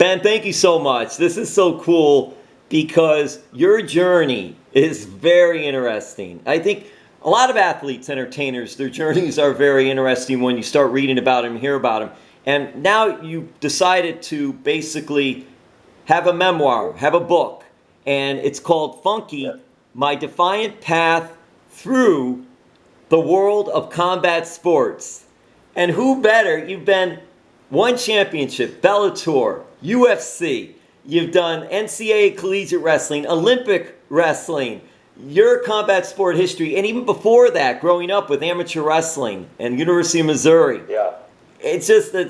Ben, thank you so much. This is so cool because your journey is very interesting. I think a lot of athletes, entertainers, their journeys are very interesting when you start reading about them, hear about them. And now you decided to basically have a memoir, have a book, and it's called Yeah. Funky, My Defiant Path Through the World of Combat Sports. And who better? You've been one championship, Bellator, UFC. You've done NCAA collegiate wrestling, Olympic wrestling, your combat sport history, and even before that, growing up with amateur wrestling and University of Missouri. Yeah. It's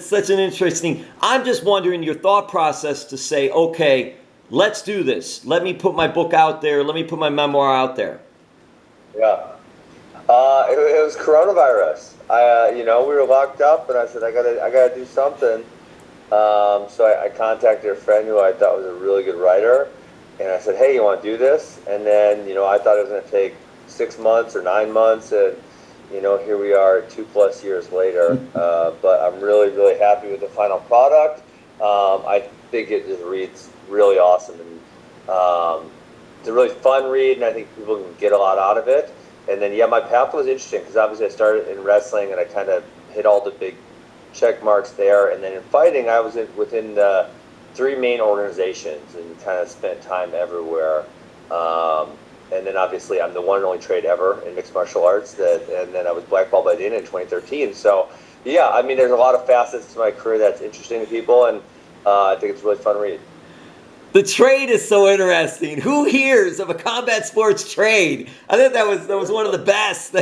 such an interesting. I'm just wondering your thought process to say, okay, let's do this. Let me put my book out there. Let me put my memoir out there. Yeah. It was coronavirus. We were locked up, and I said, I gotta do something. So I contacted a friend who I thought was a really good writer, and I said, hey, you want to do this? And then, I thought it was going to take 6 months or 9 months, and, here we are 2+ years later. But I'm really, really happy with the final product. I think it just reads really awesome, and it's a really fun read, and I think people can get a lot out of it. And then, my path was interesting because obviously I started in wrestling, and I kind of hit all the big check marks there. And then in fighting, I was within the 3 main organizations and kind of spent time everywhere. And then obviously I'm the one and only trade ever in mixed martial arts. And then I was blackballed by Dana in 2013. So, there's a lot of facets to my career that's interesting to people, and I think it's a really fun read. The trade is so interesting. Who hears of a combat sports trade? I think that was one of the best.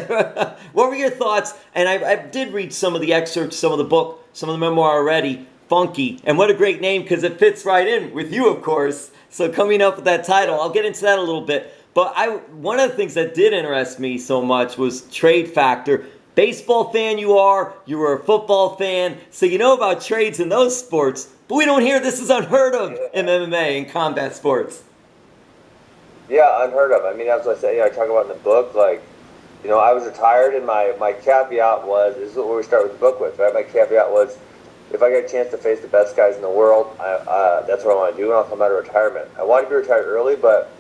What were your thoughts? And I did read some of the excerpts, some of the book, some of the memoir already. Funky, and what a great name because it fits right in with you, of course. So coming up with that title, I'll get into that a little bit. But one of the things that did interest me so much was trade factor. Baseball fan you were a football fan, so you know about trades in those sports. But we don't hear this is unheard of in MMA and combat sports. Yeah, unheard of. That's what I say. I talk about in the book. I was retired, and my caveat was, this is what we start with the book with, right? My caveat was, if I get a chance to face the best guys in the world, that's what I want to do, and I'll come out of retirement. I wanted to be retired early, but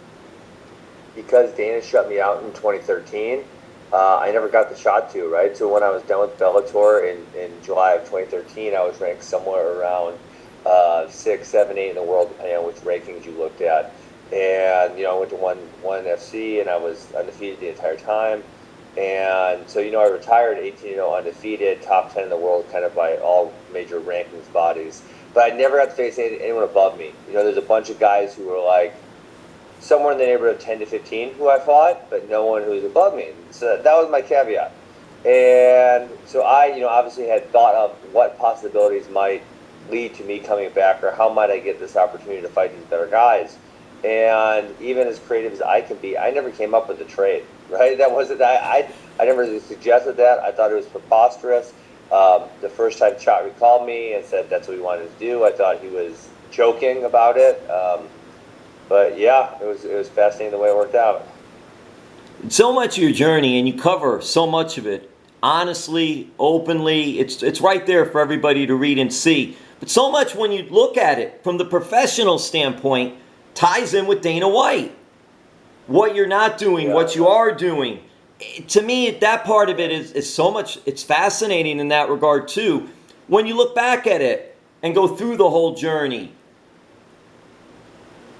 because Dana shut me out in 2013, I never got the shot to, right? So when I was done with Bellator in July of 2013, I was ranked somewhere around 6, 7, 8 in the world, depending on which rankings you looked at. And, I went to one FC, and I was undefeated the entire time. And so, I retired 18-0 undefeated, top 10 in the world, kind of by all major rankings bodies. But I never got to face anyone above me. There's a bunch of guys who were somewhere in the neighborhood of 10 to 15 who I fought, but no one who was above me. So that was my caveat. And so I, obviously had thought of what possibilities might lead to me coming back, or how might I get this opportunity to fight these better guys. And even as creative as I can be, I never came up with a trade, right? That wasn't, I never suggested that. I thought it was preposterous. The first time Chatri called me and said that's what he wanted to do, I thought he was joking about it. But yeah, it was fascinating the way it worked out. So much of your journey, and you cover so much of it, honestly, openly. It's right there for everybody to read and see. But so much when you look at it from the professional standpoint ties in with Dana White. What you're not doing, what you are doing. To me, that part of it is so much, it's fascinating in that regard too. When you look back at it and go through the whole journey,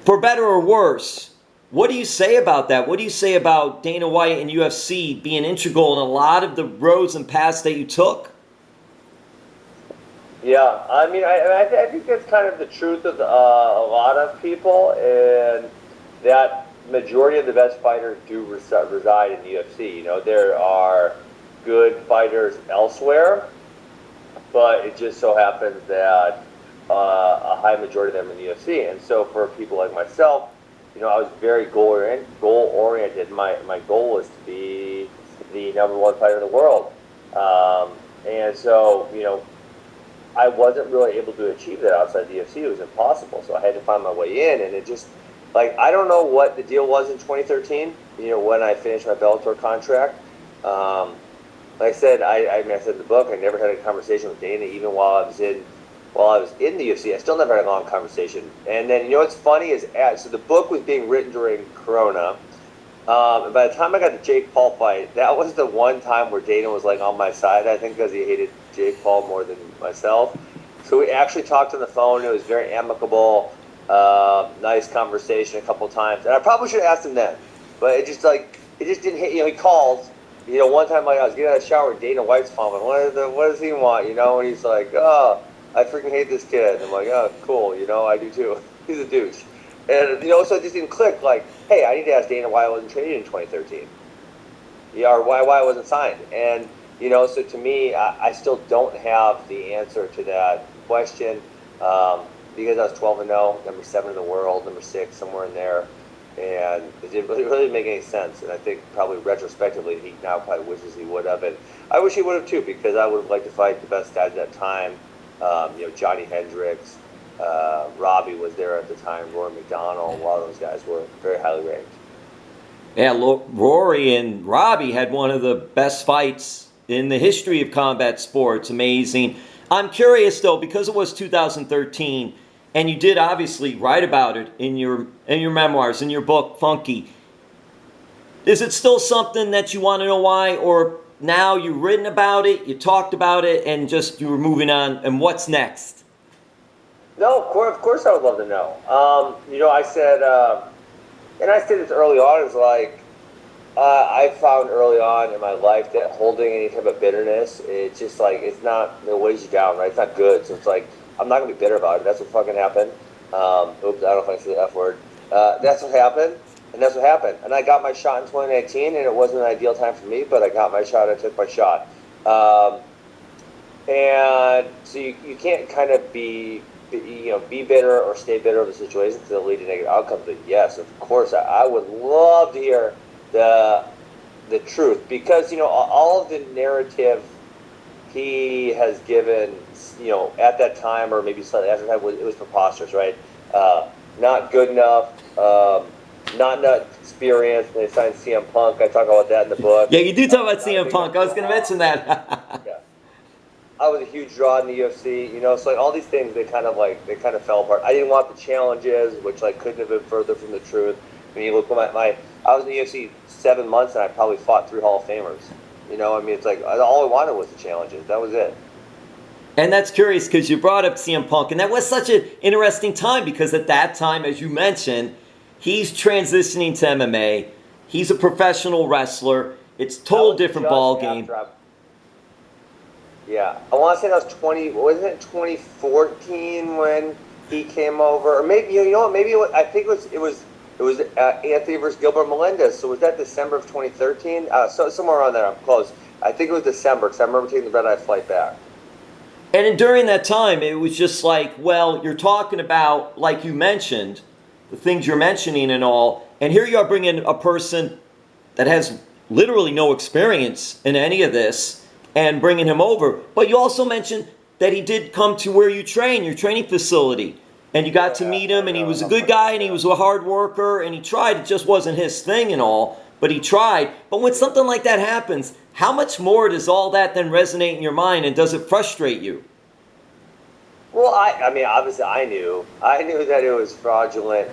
for better or worse, what do you say about that? What do you say about Dana White and UFC being integral in a lot of the roads and paths that you took? Yeah, I think that's kind of the truth of a lot of people, and that majority of the best fighters do reside in the UFC. There are good fighters elsewhere, but it just so happens that a high majority of them in the UFC. And so for people like myself, I was very goal-oriented. My goal was to be the #1 fighter in the world. And so, I wasn't really able to achieve that outside the UFC. It was impossible. So I had to find my way in, and it just, I don't know what the deal was in 2013, when I finished my Bellator contract. Like I said, I said in the book, I never had a conversation with Dana, even while I was in while I was in the UFC. I still never had a long conversation. And then, you know what's funny is, so the book was being written during Corona. And by the time I got the Jake Paul fight, that was the one time where Dana was like on my side, I think, because he hated Jake Paul more than myself. So we actually talked on the phone. It was very amicable, nice conversation a couple times. And I probably should have asked him then, but it just didn't hit. You know, he called. You know, one time like I was getting out of the shower, Dana White's calling. What does he want? You know, and he's like, oh, I freaking hate this kid. And I'm like, oh, cool. You know, I do too. He's a douche. And, you know, so it just didn't click. Like, hey, I need to ask Dana why I wasn't traded in 2013. Yeah, or why I wasn't signed. And, you know, so to me, I still don't have the answer to that question, because I was 12-0, number 7 in the world, number 6, somewhere in there. And it didn't really make any sense. And I think probably retrospectively, he now probably wishes he would have. And I wish he would have too, because I would have liked to fight the best guys at that time. You know, Johnny Hendricks, Robbie was there at the time, Rory McDonald. A lot of those guys were very highly ranked. Yeah, Rory and Robbie had one of the best fights in the history of combat sports. Amazing. I'm curious though, because it was 2013, and you did obviously write about it in your memoirs, in your book, Funky. Is it still something that you want to know why, or now you've written about it, you talked about it, and just you were moving on, and what's next? No, of course I would love to know. You know, I said, and I said this early on, is like, I found early on in my life that holding any type of bitterness, it's just like, it weighs you down, right? It's not good. So it's like, I'm not going to be bitter about it. That's what fucking happened. Oops, I don't know if I said the F word. That's what happened, and that's what happened. And I got my shot in 2019, and it wasn't an ideal time for me, but I got my shot, I took my shot. And so you can't kind of be bitter or stay bitter of the situation because it'll lead to negative outcomes. But yes, of course, I would love to hear the truth, because, you know, all of the narrative he has given, you know, at that time or maybe slightly after that, it was preposterous, right? Not good enough, not experienced. They signed CM Punk. I talk about that in the book. Yeah, you do talk about CM Punk. I was going to mention that. Yeah. I was a huge draw in the UFC, you know, so like all these things, they kind of fell apart. I didn't want the challenges, which like couldn't have been further from the truth. When you look at I was in the UFC 7 months, and I probably fought 3 Hall of Famers. You know, I mean, it's like all I wanted was the challenges. That was it. And that's curious because you brought up CM Punk, and that was such an interesting time because at that time, as you mentioned, he's transitioning to MMA. He's a professional wrestler. It's a total different ball game. Yeah, I want to say that was 2014 when he came over, or maybe you know what? Maybe I think it was Anthony versus Gilbert Melendez. So was that December of 2013? So somewhere around there. I'm close. I think it was December because I remember taking the red eye flight back. And during that time, it was just like, well, you're talking about, like you mentioned, the things you're mentioning and all, and here you are bringing a person that has literally no experience in any of this and bringing him over. But you also mentioned that he did come to where you train, your training facility, and you got to meet him, and he was a good guy, and he was a hard worker, and he tried. It just wasn't his thing and all, but he tried. But when something like that happens, how much more does all that then resonate in your mind, and does it frustrate you? Well, I mean, obviously, I knew that it was fraudulent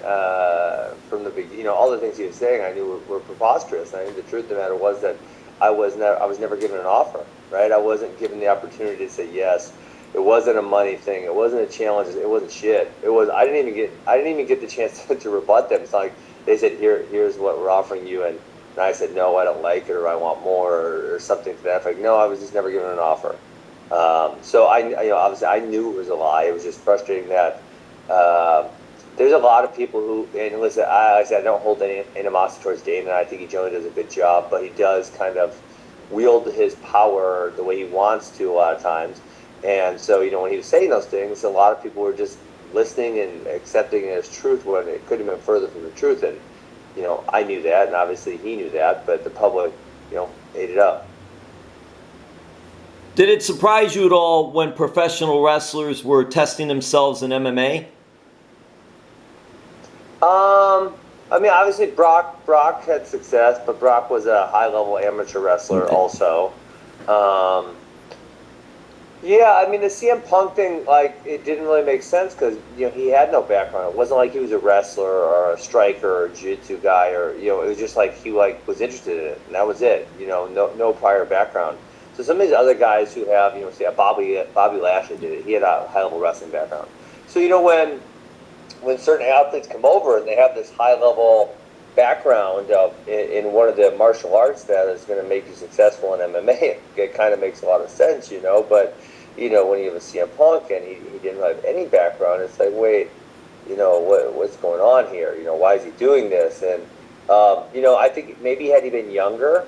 from the beginning. You know, all the things he was saying, I knew were preposterous. I mean, the truth of the matter was that I was never given an offer, right? I wasn't given the opportunity to say yes. It wasn't a money thing. It wasn't a challenge. It wasn't shit. It was. I didn't even get the chance to rebut them. It's like they said, here's what we're offering you, and I said no, I don't like it, or I want more, or something to that effect. No, I was just never given an offer. So obviously I knew it was a lie. It was just frustrating that there's a lot of people who, and listen, I don't hold any animosity towards Dana. I think he generally does a good job, but he does kind of wield his power the way he wants to a lot of times. And so, you know, when he was saying those things, a lot of people were just listening and accepting it as truth when it could have been further from the truth. And, you know, I knew that, and obviously he knew that, but the public, you know, ate it up. Did it surprise you at all when professional wrestlers were testing themselves in MMA? I mean, obviously Brock had success, but Brock was a high-level amateur wrestler also. Yeah, I mean the CM Punk thing, like it didn't really make sense because he had no background. It wasn't like he was a wrestler or a striker or a jiu-jitsu guy, or it was just like he was interested in it, and that was it. No prior background. So some of these other guys who have say Bobby Lashley did it. He had a high level wrestling background. So when certain athletes come over and they have this high level background in one of the martial arts that is going to make you successful in MMA, it kind of makes a lot of sense, But when you have a CM Punk and he didn't have any background, it's like, wait, what's going on here? Why is he doing this? And I think maybe had he been younger,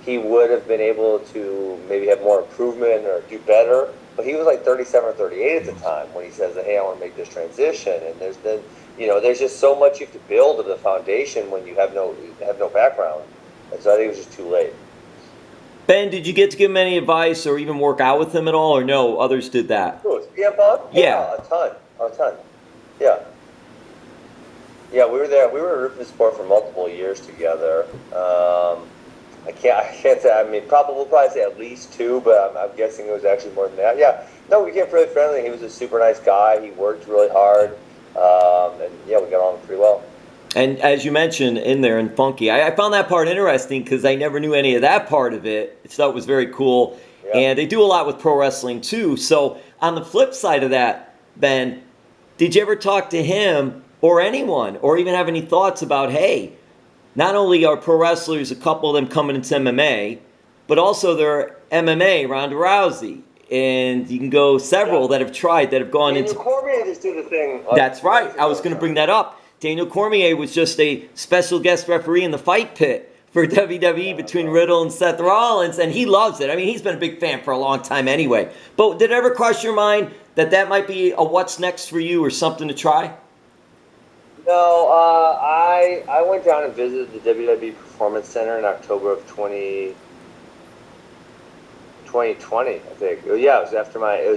he would have been able to maybe have more improvement or do better. But he was like 37 or 38 at the time when he says, hey, I want to make this transition. And there's just so much you have to build of the foundation when you have no background. And so I think it was just too late. Ben, did you get to give him any advice or even work out with him at all, or no, others did that? CM Punk? Yeah. A ton. Yeah. Yeah, we were there. We were in Rufus Sport for multiple years together. I can't say. I mean, we'll probably say at least 2, but I'm guessing it was actually more than that. Yeah. No, we became really friendly. He was a super nice guy. He worked really hard. And yeah, we got along pretty well. And as you mentioned in there in Funky, I found that part interesting because I never knew any of that part of it. I thought it was very cool. Yeah. And they do a lot with pro wrestling too. So on the flip side of that, Ben, did you ever talk to him or anyone or even have any thoughts about, hey, not only are pro wrestlers, a couple of them coming into MMA, but also they're MMA, Ronda Rousey. And you can go several that have tried, that have gone into... Cormier just did the thing. That's right. I was going to bring that up. Daniel Cormier was just a special guest referee in the fight pit for WWE between Riddle and Seth Rollins, and he loves it. I mean, he's been a big fan for a long time anyway. But did it ever cross your mind that might be a what's next for you or something to try? No, I went down and visited the WWE Performance Center in October of 2020, I think. Yeah, it was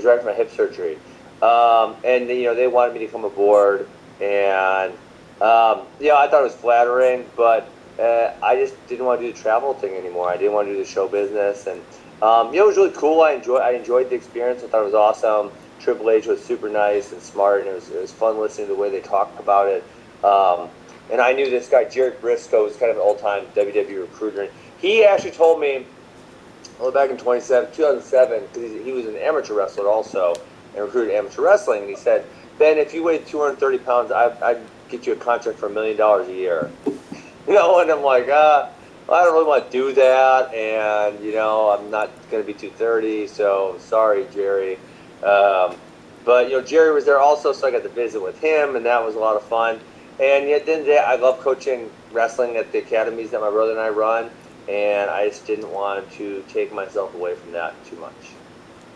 right after my hip surgery. And they wanted me to come aboard, and I thought it was flattering, but I just didn't want to do the travel thing anymore. I didn't want to do the show business, and it was really cool. I enjoyed the experience. I thought it was awesome. Triple H was super nice and smart, and it was fun listening to the way they talked about it. And I knew this guy, Jerry Briscoe, was kind of an old-time WWE recruiter. He actually told me, back in 2007, because he was an amateur wrestler also, and recruited amateur wrestling, and he said, Ben, if you weighed 230 pounds, I'd get you a contract for $1 million a year. And I'm like, I don't really want to do that, and, I'm not going to be 230, so sorry, Jerry. But, Jerry was there also, so I got to visit with him, and that was a lot of fun. And yet then I love coaching wrestling at the academies that my brother and I run, and I just didn't want to take myself away from that too much.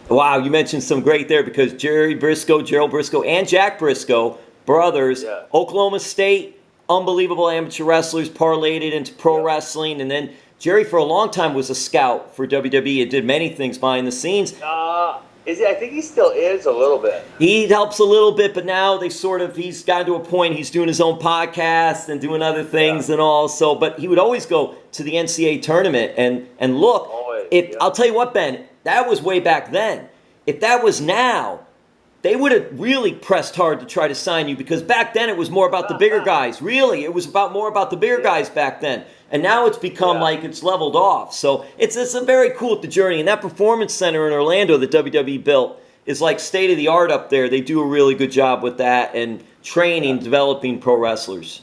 Wow, you mentioned some great there because Gerald Briscoe, and Jack Briscoe, brothers, yeah. Oklahoma State, unbelievable amateur wrestlers, parlayed it into pro wrestling, and then Jerry for a long time was a scout for WWE and did many things behind the scenes. I think he still is a little bit. He helps a little bit, but now he's gotten to a point, he's doing his own podcast and doing other things and all. So, but he would always go to the NCAA tournament and look. Always, I'll tell you what, Ben, that was way back then. If that was now, they would have really pressed hard to try to sign you because back then it was more about the bigger guys. Really, it was more about the bigger guys back then. And now it's become like it's leveled off. So it's a very cool at the journey. And that performance center in Orlando that WWE built is like state of the art up there. They do a really good job with that and training, developing pro wrestlers.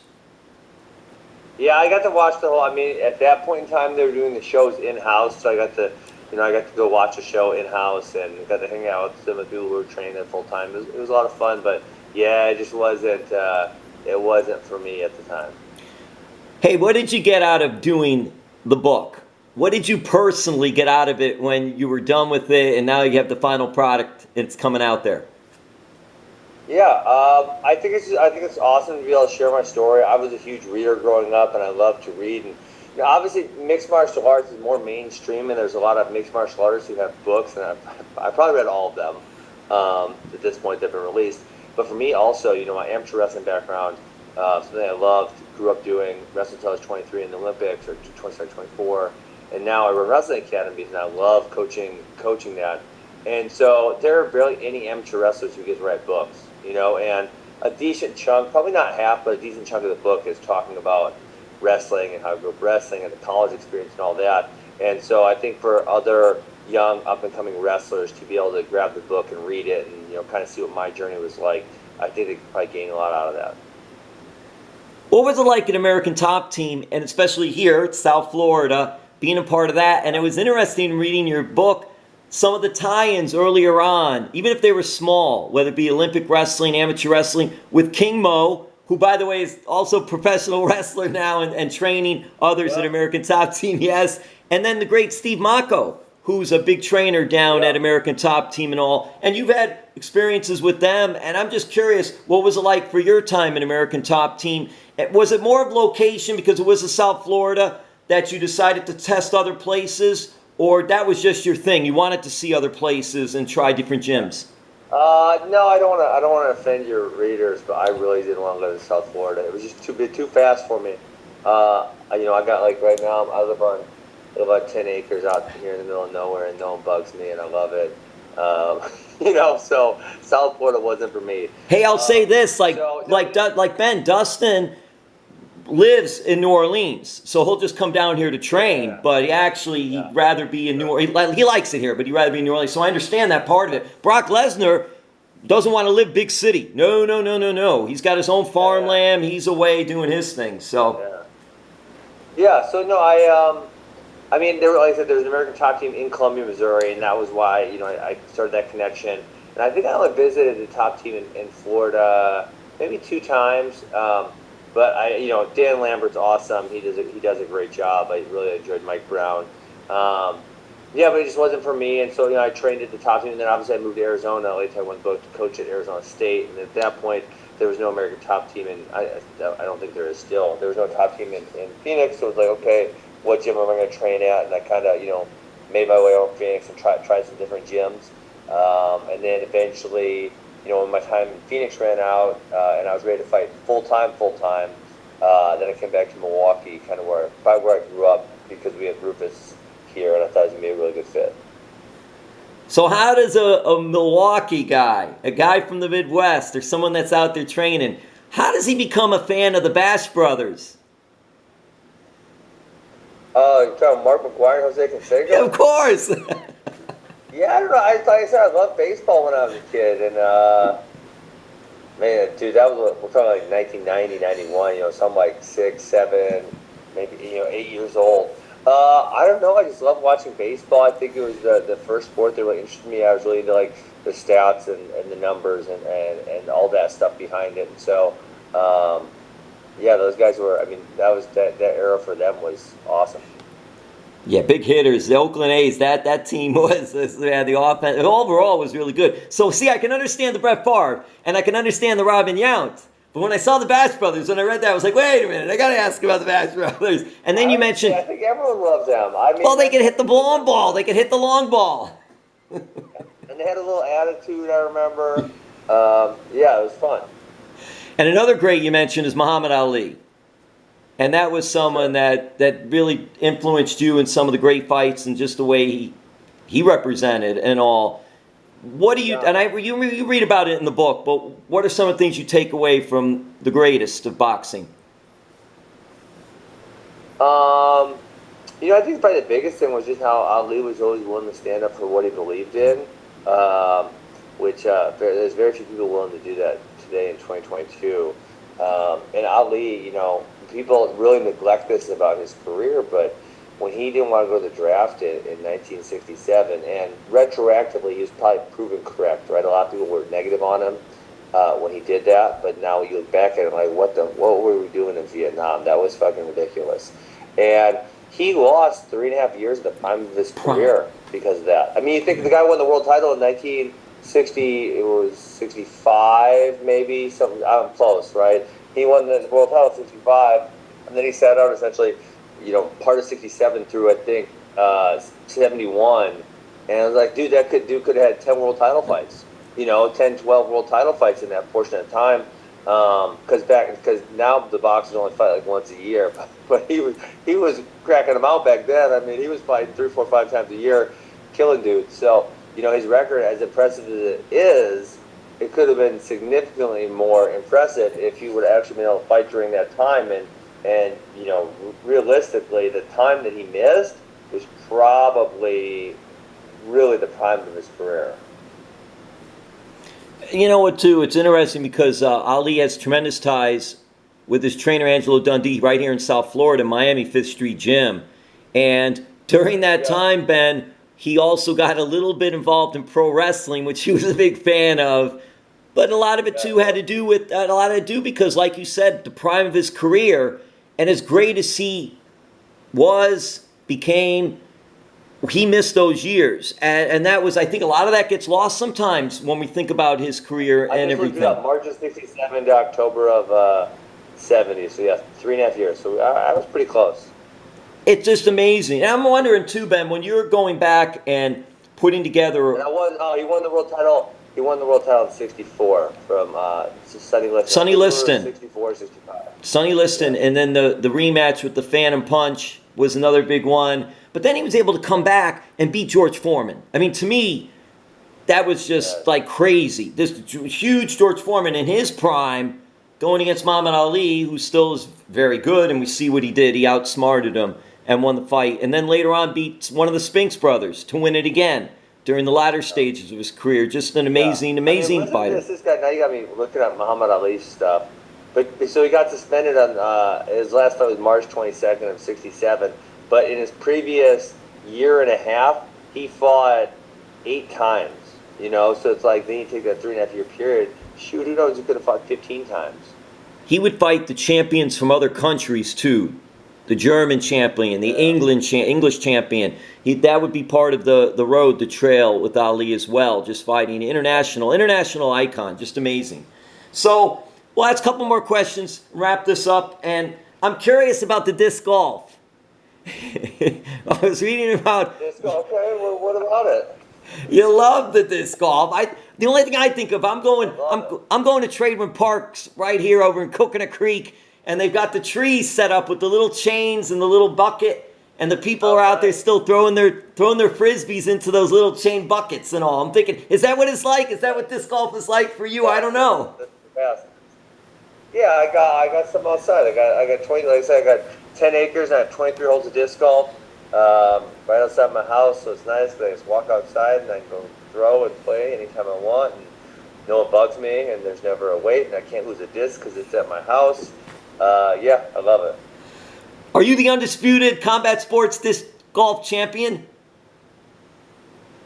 Yeah, I got to watch the whole. I mean, at that point in time, they were doing the shows in house, so I got to go watch a show in house and got to hang out with some of the people who were training there full time. It was a lot of fun, but yeah, it just wasn't. It wasn't for me at the time. Hey, what did you get out of doing the book? What did you personally get out of it when you were done with it and now you have the final product and it's coming out there? Yeah, I think it's awesome to be able to share my story. I was a huge reader growing up and I love to read. And obviously mixed martial arts is more mainstream and there's a lot of mixed martial artists who have books and I probably read all of them at this point that have been released. But for me also, my amateur wrestling background, something I loved, grew up doing, wrestled until I was 23 in the Olympics, or 24, and now I run wrestling academies, and I love coaching that. And so there are barely any amateur wrestlers who get to write books, and a decent chunk, probably not half, but a decent chunk of the book is talking about wrestling and how to go wrestling and the college experience and all that. And so I think for other young up-and-coming wrestlers to be able to grab the book and read it and kind of see what my journey was like, I think they could probably gain a lot out of that. What was it like an American Top Team, and especially here, South Florida, being a part of that? And it was interesting reading your book, some of the tie-ins earlier on, even if they were small, whether it be Olympic wrestling, amateur wrestling, with King Mo, who, by the way, is also a professional wrestler now and training others at American Top Team, yes. And then the great Steve Mocco, who's a big trainer down at American Top Team and all. And you've had experiences with them, and I'm just curious, what was it like for your time in American Top Team? Was it more of location because it was in South Florida that you decided to test other places, or that was just your thing? You wanted to see other places and try different gyms? No, I don't want to offend your readers, but I really didn't want to go to South Florida. It was just too fast for me. I got right now I live on about 10 acres out here in the middle of nowhere, and no one bugs me, and I love it. So South Florida wasn't for me. Hey, I'll say this, like Ben, Dustin lives in New Orleans, so he'll just come down here to train, but he'd rather be in New Orleans. He likes it here, but he'd rather be in New Orleans, so I understand that part of it. Brock Lesnar doesn't want to live big city. No. He's got his own farmland. He's away doing his thing, so. So no, like I said, there was an American Top Team in Columbia, Missouri, and that was why, I started that connection. And I think I only visited the Top Team in Florida maybe 2 times. But Dan Lambert's awesome. He does a great job. I really enjoyed Mike Brown. But it just wasn't for me. And so, I trained at the Top Team, and then obviously I moved to Arizona. Later I went to coach at Arizona State, and at that point, there was no American Top Team, and I don't think there is still. There was no Top Team in Phoenix, so it was like, okay, what gym am I going to train at? And I kind of, made my way over to Phoenix and tried some different gyms. And then eventually, when my time in Phoenix ran out and I was ready to fight full-time, then I came back to Milwaukee, kind of where I grew up, because we had Rufus here, and I thought it was going to be a really good fit. So how does a Milwaukee guy, a guy from the Midwest, or someone that's out there training, how does he become a fan of the Bash Brothers? You're talking Mark McGuire and Jose Canseco? Yeah, of course. I don't know. Like I said, I loved baseball when I was a kid, and man, dude, that was, we're talking like 1990, 91. So I'm like 6, 7, maybe 8 years old. I don't know. I just love watching baseball. I think it was the first sport that really interested me. I was really into like the stats and the numbers and all that stuff behind it. And so, those guys were. That era for them was awesome. Yeah, big hitters. The Oakland A's, that team was, the offense, overall was really good. So, see, I can understand the Brett Favre, and I can understand the Robin Yount. But when I saw the Bash Brothers, when I read that, I was like, wait a minute, I got to ask about the Bash Brothers. And then you mentioned... I think everyone loves them. Well, they could hit the long ball. They could hit the long ball. And they had a little attitude, I remember. It was fun. And another great you mentioned is Muhammad Ali. And that was someone that really influenced you in some of the great fights and just the way he represented and all. What do you, you read about it in the book, but what are some of the things you take away from the greatest of boxing? I think probably the biggest thing was just how Ali was always willing to stand up for what he believed in, which there's very few people willing to do that today in 2022. And Ali, people really neglect this about his career, but when he didn't want to go to the draft in 1967, and retroactively he was probably proven correct, right? A lot of people were negative on him when he did that, but now you look back at it like, what were we doing in Vietnam? That was fucking ridiculous. And he lost 3.5 years at the prime of his career because of that. You think the guy won the world title in 1960, it was 65 maybe, something, I'm close, right? He won the world title in 65, and then he sat out essentially, part of 67 through, I think, 71. And I was like, dude, could have had 10 world title fights, 10, 12 world title fights in that portion of time. Because now the boxers only fight like once a year, but he was cracking them out back then. I mean, he was fighting 3, 4, 5 times a year, killing dudes. So his record, as impressive as it is, it could have been significantly more impressive if he would have actually been able to fight during that time. And realistically, the time that he missed was probably really the prime of his career. You know what, too? It's interesting because Ali has tremendous ties with his trainer, Angelo Dundee, right here in South Florida, Miami 5th Street Gym. And during that time, Ben, he also got a little bit involved in pro wrestling, which he was a big fan of. But a lot of it, too, had to do because, like you said, the prime of his career, and as great as he became, he missed those years. And that was, I think a lot of that gets lost sometimes when we think about his career and everything. March of 67 to October of 70. So, yeah, 3.5 years. So I was pretty close. It's just amazing. And I'm wondering, too, Ben, when you're going back and putting together... And he won the world title. He won the world title in 64 from Sonny Liston. Sonny Liston. 64, 65. Sonny Liston. And then the rematch with the Phantom Punch was another big one. But then he was able to come back and beat George Foreman. I mean, to me, that was just like crazy. This huge George Foreman in his prime going against Muhammad Ali, who still is very good, and we see what he did. He outsmarted him and won the fight. And then later on beat one of the Spinks brothers to win it again during the latter stages of his career. Just an amazing fighter. This guy, now you got me looking at Muhammad Ali's stuff. But so he got suspended on his last fight was March 22nd of 67. But in his previous year and a half, he fought 8 times. So it's like then you take that 3.5 year period. Shoot, who knows? He could have fought 15 times. He would fight the champions from other countries too, the German champion, the English champion. That would be part of the road, the trail with Ali as well. Just fighting international icon, just amazing. So, well, that's a couple more questions. Wrap this up, and I'm curious about the disc golf. I was reading about disc golf. Okay, well, what about it? You love the disc golf. The only thing I think of, I'm going to Tradewind Parks right here over in Coconut Creek, and they've got the trees set up with the little chains and the little bucket, and the people are out there still throwing their frisbees into those little chain buckets and all. I'm thinking, is that what it's like? Is that what disc golf is like for you? I don't know. That's the best. Yeah, I got some outside. I got 20. Like I said, I got 10 acres and I have 23 holes of disc golf right outside my house, so it's nice. I just walk outside and I can go throw and play anytime I want. And no one bugs me, and there's never a wait, and I can't lose a disc because it's at my house. Yeah, I love it. Are you the undisputed combat sports disc golf champion?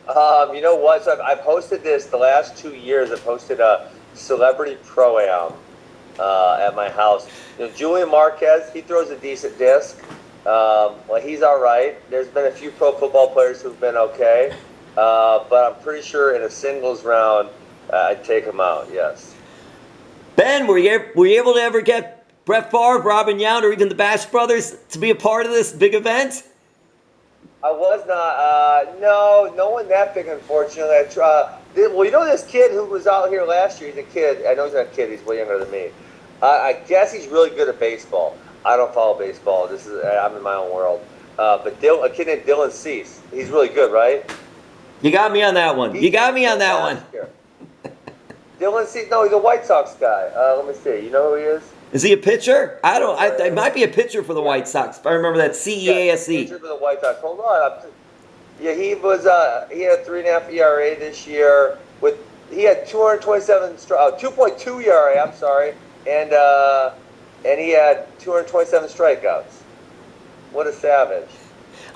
You know what? So I've hosted this the last 2 years. I've hosted a celebrity pro-am at my house. Julian Marquez, he throws a decent disc. Well, he's all right. There's been a few pro football players who've been okay, but I'm pretty sure in a singles round, I'd take him out. Yes. Ben, were you able to ever get Brett Favre, Robin Yount, or even the Bash Brothers to be a part of this big event? I was not. No one that big, unfortunately. Well, this kid who was out here last year, he's a kid. I know he's not a kid. He's way younger than me. I guess he's really good at baseball. I don't follow baseball. I'm in my own world. But a kid named Dylan Cease, he's really good, right? You got me on that one. Dylan Cease, no, he's a White Sox guy. Let me see. You know who he is? Is he a pitcher? It might be a pitcher for the White Sox. If I remember that CEASE. Yeah, pitcher for the White Sox. Hold on. Yeah, he had a 3.5 ERA this year. He had 2.2 ERA. I'm sorry, and he had 227 strikeouts. What a savage!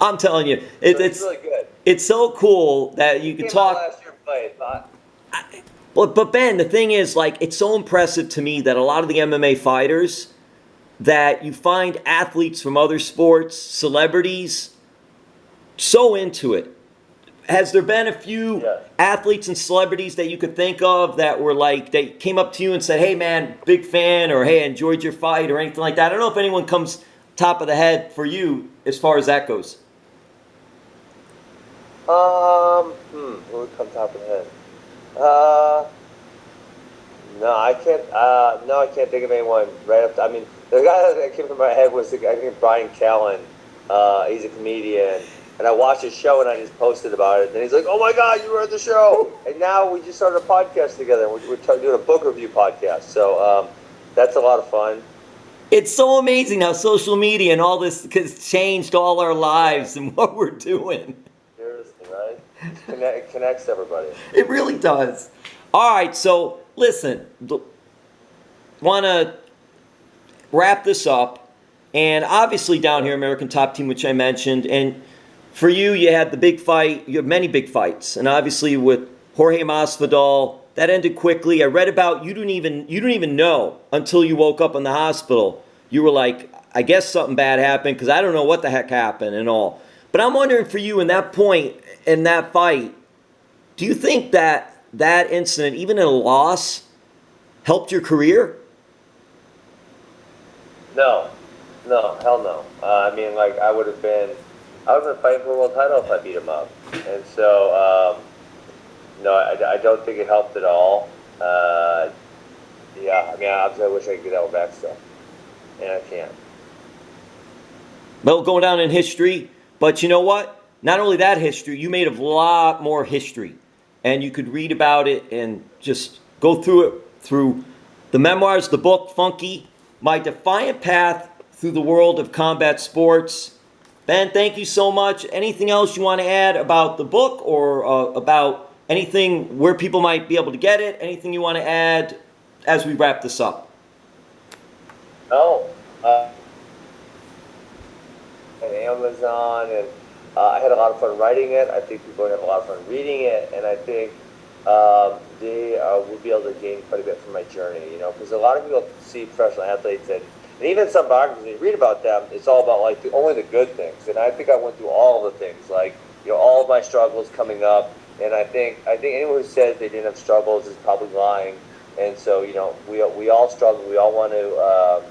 I'm telling you, it's really good. It's so cool that you can talk. Last year played, But Ben, the thing is, it's so impressive to me that a lot of the MMA fighters, that you find athletes from other sports, celebrities, so into it. Has there been a few athletes and celebrities that you could think of that were they came up to you and said, "Hey man, big fan," or "Hey, I enjoyed your fight," or anything like that? I don't know if anyone comes top of the head for you as far as that goes. What would come top of the head? No, I can't. No, I can't think of anyone right up. I mean, the guy that came to my head was I think Brian Callen. He's a comedian, and I watched his show and I just posted about it. And he's like, "Oh my God, you were at the show!" And now we just started a podcast together. We're doing a book review podcast, so that's a lot of fun. It's so amazing how social media and all this has changed all our lives and what we're doing. Seriously, right? It connects everybody. It really does. All right, so listen, want to wrap this up. And obviously down here, American Top Team, which I mentioned. And for you, you had the big fight. You have many big fights. And obviously with Jorge Masvidal, that ended quickly. I read about you didn't even know until you woke up in the hospital. You were like, I guess something bad happened because I don't know what the heck happened and all. But I'm wondering for you in that point, in that fight, do you think that incident, even in a loss, helped your career? No, hell no. I mean, like I would have been fighting for a world title if I beat him up, and so no, I don't think it helped at all. Yeah, I mean, obviously I wish I could get that one back still, and I can't. Well, going down in history, but you know what? Not only that history, you made a lot more history, and you could read about it and just go through it through the memoirs, the book, Funky. My Defiant Path Through the World of Combat Sports. Ben, thank you so much. Anything else you want to add about the book or about anything where people might be able to get it? Anything you want to add as we wrap this up? No. And Amazon, and I had a lot of fun writing it. I think people have a lot of fun reading it, and I think they will be able to gain quite a bit from my journey, you know, because a lot of people see professional athletes and even some biographies, when you read about them, it's all about like only the good things. And I think I went through all the things, like, you know, all of my struggles coming up. And I think anyone who says they didn't have struggles is probably lying. And so, you know, we all struggle. We all want to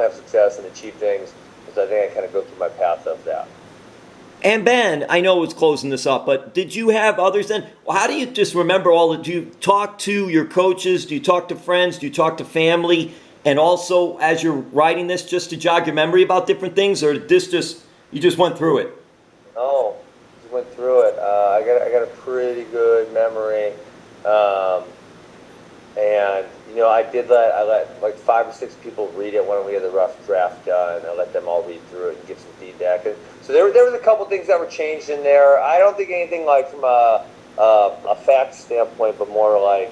have success and achieve things. So I think I kind of go through my path of that. And Ben, I know it's closing this up, but did you have others then? Well, how do you just remember all that? Do you talk to your coaches? Do you talk to friends? Do you talk to family? And also, as you're writing this, just to jog your memory about different things, or you just went through it? No, just went through it. I got a pretty good memory, and you know, I let like 5 or 6 people read it when we had the rough draft done. I let them all read through it and give some feedback. And so there was a couple things that were changed in there. I don't think anything like from a fact standpoint, but more like,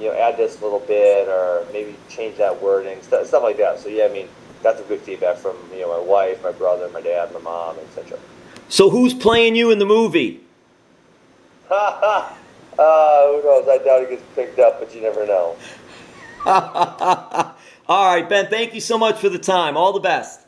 you know, add this a little bit or maybe change that wording, stuff like that. So yeah, I mean, got some good feedback from, you know, my wife, my brother, my dad, my mom, etc. So who's playing you in the movie? Who knows? I doubt it gets picked up, but you never know. All right, Ben, thank you so much for the time. All the best.